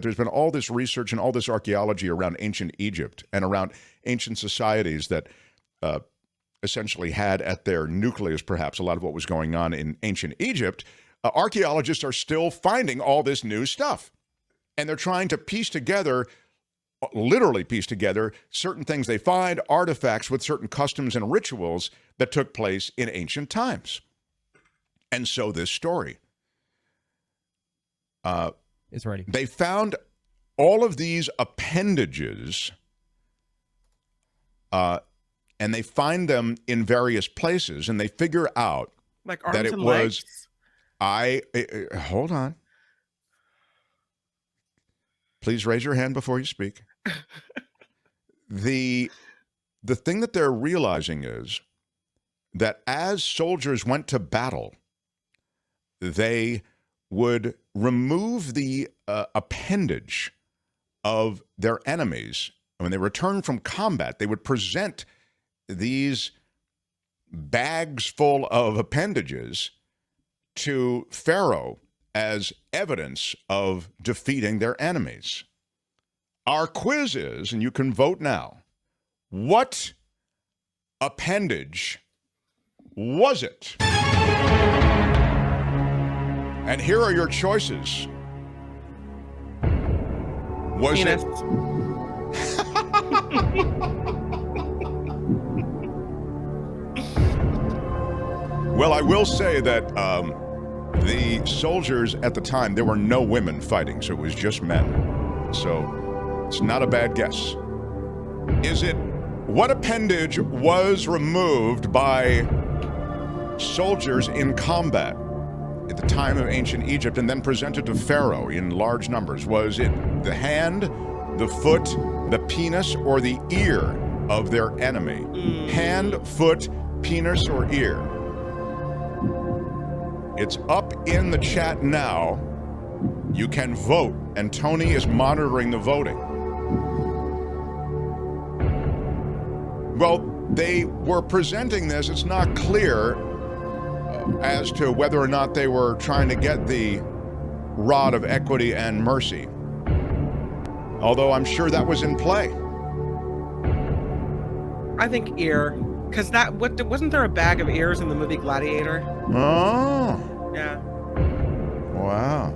There's been all this research and all this archaeology around ancient Egypt and around ancient societies that essentially had at their nucleus perhaps a lot of what was going on in ancient Egypt. Archaeologists are still finding all this new stuff. And they're trying to piece together, literally piece together, certain things they find, artifacts with certain customs and rituals that took place in ancient times. And so this story. It's ready. They found all of these appendages, and they find them in various places, and they figure out like arms that it and was. legs? Hold on. Please raise your hand before you speak. The thing that they're realizing is that as soldiers went to battle, they would remove the appendage of their enemies. And when they returned from combat, they would present these bags full of appendages to Pharaoh as evidence of defeating their enemies. Our quiz is, and you can vote now, what appendage was it? And here are your choices. Was Penis. it? Well, I will say that the soldiers at the time, there were no women fighting, so it was just men. So it's not a bad guess. Is it, what appendage was removed by soldiers in combat at the time of ancient Egypt and then presented to Pharaoh in large numbers? Was it the hand, the foot, the penis, or the ear of their enemy? Hand, foot, penis, or ear? It's up in the chat now. You can vote, and Tony is monitoring the voting. Well, they were presenting this. It's not clear as to whether or not they were trying to get the rod of equity and mercy. Although I'm sure that was in play. I think ear, because wasn't there a bag of ears in the movie Gladiator? Oh. Yeah. Wow.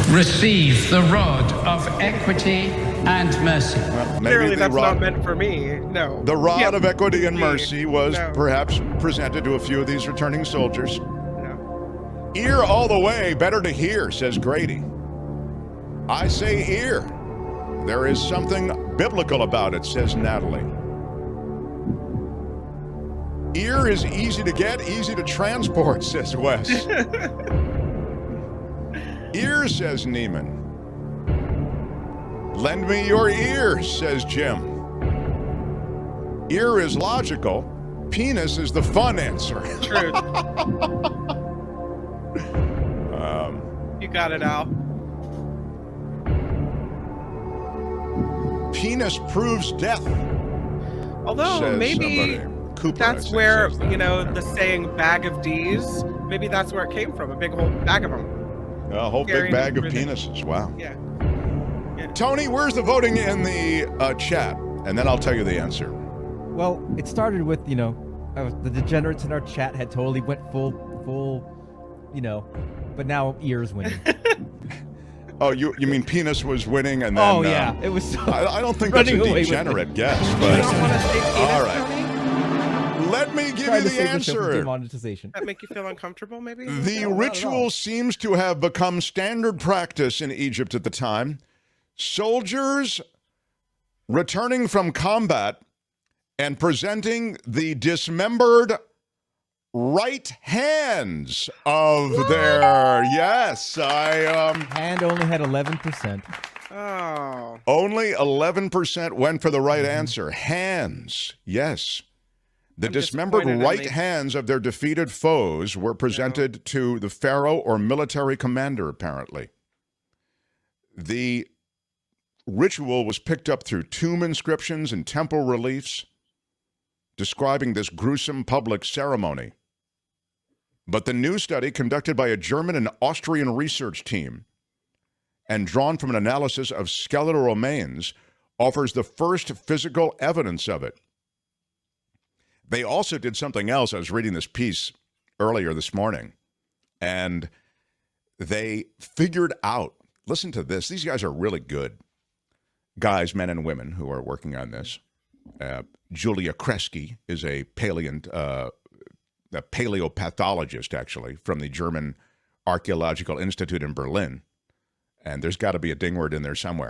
Receive the rod of equity and mercy. Well, Clearly that's not meant for me. No. The rod of equity and me. mercy was No. perhaps presented to a few of these returning soldiers. No. Ear all the way, better to hear, says Grady. I say ear. There is something biblical about it, says Natalie. Ear is easy to get, easy to transport, says Wes. Ear, says Neiman. Lend me your ear, says Jim. Ear is logical. Penis is the fun answer. Truth. You got it, Al. Penis proves death. Although says maybe somebody. Cooper, I that's think, where, says that. you know, the saying bag of D's, maybe that's where it came from, a big whole bag of them. A whole big Carrying bag of everything. penises. Wow. Yeah. Tony, where's the voting in the chat? And then I'll tell you the answer. Well, it started with, the degenerates in our chat had totally went full, but now ears winning. Oh, you mean penis was winning and then... Oh, yeah. It was so... I don't think that's a running away with degenerate it. guess, You but... don't want to say penis, All right. Let me give Trying you to the save the show from answer. demonetization. That make you feel uncomfortable, maybe? The No, not at ritual all. seems to have become standard practice in Egypt at the time. Soldiers returning from combat and presenting the dismembered right hands of their... Yes, Hand only had 11%. Oh. only 11% went for the right answer. Hands, yes. The I'm dismembered disappointed in right me. hands of their defeated foes were presented to the pharaoh or military commander, apparently. The ritual was picked up through tomb inscriptions and temple reliefs describing this gruesome public ceremony. But the new study conducted by a German and Austrian research team and drawn from an analysis of skeletal remains, offers the first physical evidence of it. They also did something else. I was reading this piece earlier this morning, and they figured out, listen to this, these guys are really good. Guys, men and women who are working on this. Julia Kresge is a paleopathologist, actually, from the German Archaeological Institute in Berlin. And there's got to be a ding word in there somewhere.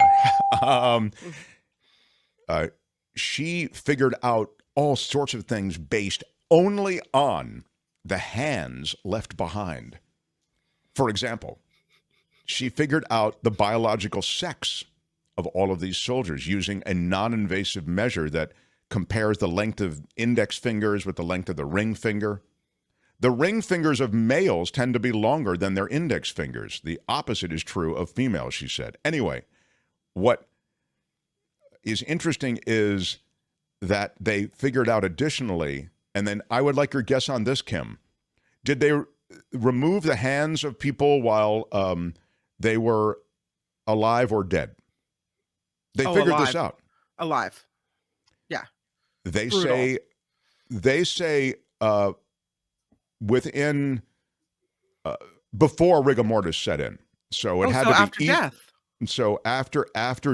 She figured out all sorts of things based only on the hands left behind. For example, she figured out the biological sex of all of these soldiers using a non-invasive measure that compares the length of index fingers with the length of the ring finger. The ring fingers of males tend to be longer than their index fingers. The opposite is true of females, she said. Anyway, what is interesting is that they figured out additionally, and then I would like your guess on this, Kim. Did they remove the hands of people while they were alive or dead? They figured alive. this out. Alive. Yeah. They Brutal. say within before rigor mortis set in. So it had to be after death. So after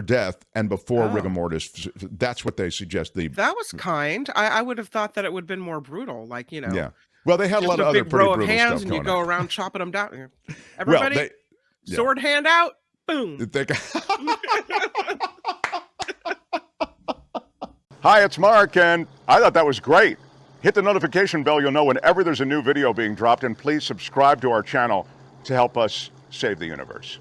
death and before rigor mortis, that's what they suggest. That was kind. I would have thought that it would have been more brutal, like, you know. Yeah. Well, they had a lot of big other pretty row of brutal hands, stuff and you going go on. around chopping them down. Everybody, sword hand out, boom. Hi, it's Mark, and I thought that was great. Hit the notification bell. You'll know whenever there's a new video being dropped, and please subscribe to our channel to help us save the universe.